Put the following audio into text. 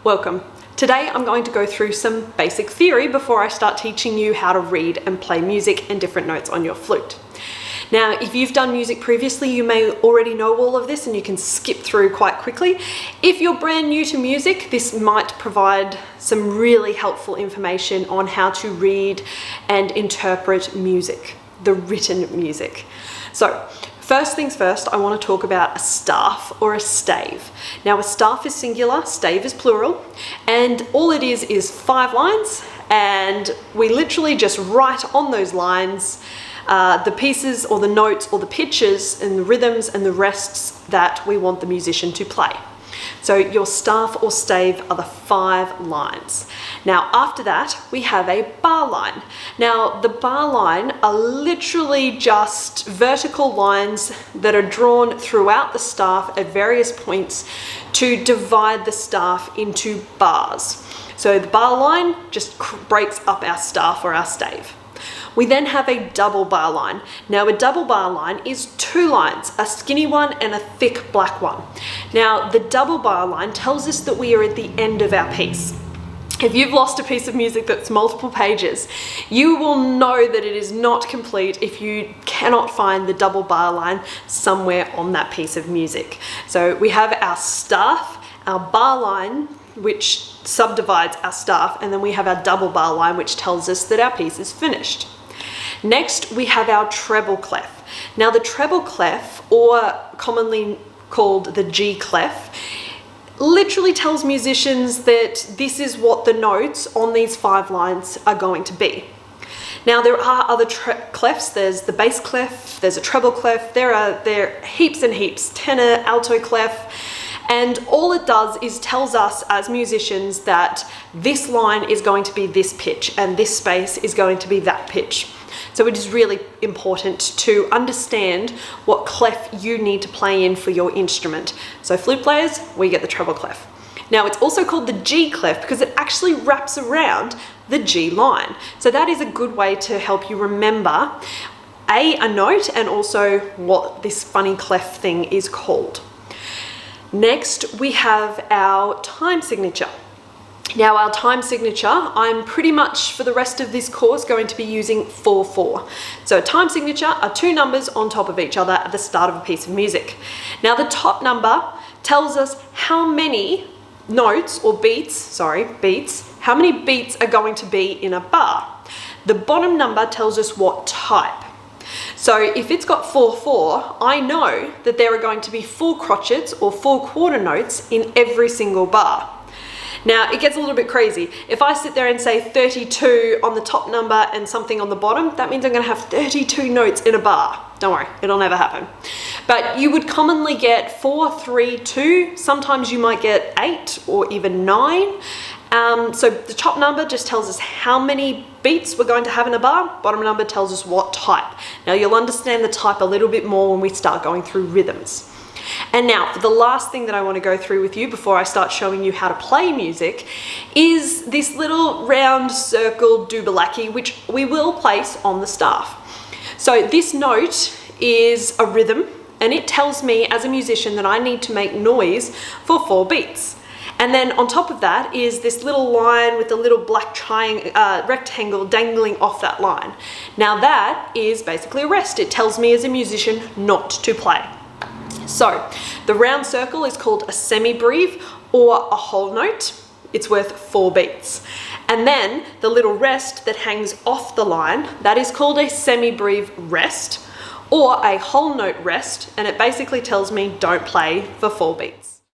Welcome. Today I'm going to go through some basic theory before I start teaching you how to read and play music and different notes on your flute. Now, if you've done music previously, you may already know all of this and you can skip through quite quickly. If you're brand new to music, this might provide some really helpful information on how to read and interpret music, the written music. So, first things first, I want to talk about a staff or a stave. Now, a staff is singular, stave is plural, and all it is 5 lines, and we literally just write on those lines the pieces or the notes or the pitches and the rhythms and the rests that we want the musician to play. So your staff or stave are the 5 lines. Now after that we have a bar line. Now the bar line are literally just vertical lines that are drawn throughout the staff at various points to divide the staff into bars. So the bar line just breaks up our staff or our stave. We then have a double bar line. Now a double bar line is 2 lines, a skinny one and a thick black one. Now the double bar line tells us that we are at the end of our piece. If you've lost a piece of music that's multiple pages, you will know that it is not complete if you cannot find the double bar line somewhere on that piece of music. So we have our staff, our bar line, which subdivides our staff, and then we have our double bar line, which tells us that our piece is finished. Next, we have our treble clef. Now the treble clef, or commonly called the G clef, literally tells musicians that this is what the notes on these 5 lines are going to be. Now there are other clefs. There's the bass clef, there's a treble clef, there are heaps and heaps, tenor, alto clef, and all it does is tells us as musicians that this line is going to be this pitch and this space is going to be that pitch. So it is really important to understand what clef you need to play in for your instrument. So flute players, we get the treble clef. Now it's also called the G clef because it actually wraps around the G line. So that is a good way to help you remember a note and also what this funny clef thing is called. Next, we have our time signature. Now our time signature, I'm pretty much for the rest of this course going to be using 4/4. So a time signature are 2 numbers on top of each other at the start of a piece of music. Now the top number tells us how many notes or beats, how many beats are going to be in a bar. The bottom number tells us what type. So if it's got 4/4, I know that there are going to be 4 crotchets or 4 quarter notes in every single bar. Now it gets a little bit crazy. If I sit there and say 32 on the top number and something on the bottom, that means I'm going to have 32 notes in a bar. Don't worry, it'll never happen. But you would commonly get 4, 3, 2. Sometimes you might get 8 or even 9. So the top number just tells us how many beats we're going to have in a bar. Bottom number tells us what type. Now you'll understand the type a little bit more when we start going through rhythms. And now for the last thing that I want to go through with you before I start showing you how to play music is this little round circle Dubalaki, which we will place on the staff. So this note is a rhythm and it tells me as a musician that I need to make noise for 4 beats. And then on top of that is this little line with a little black rectangle dangling off that line. Now that is basically a rest. It tells me as a musician not to play. So the round circle is called a semi-breve or a whole note. It's worth 4 beats. And then the little rest that hangs off the line, that is called a semi-breve rest or a whole note rest, and it basically tells me don't play for 4 beats.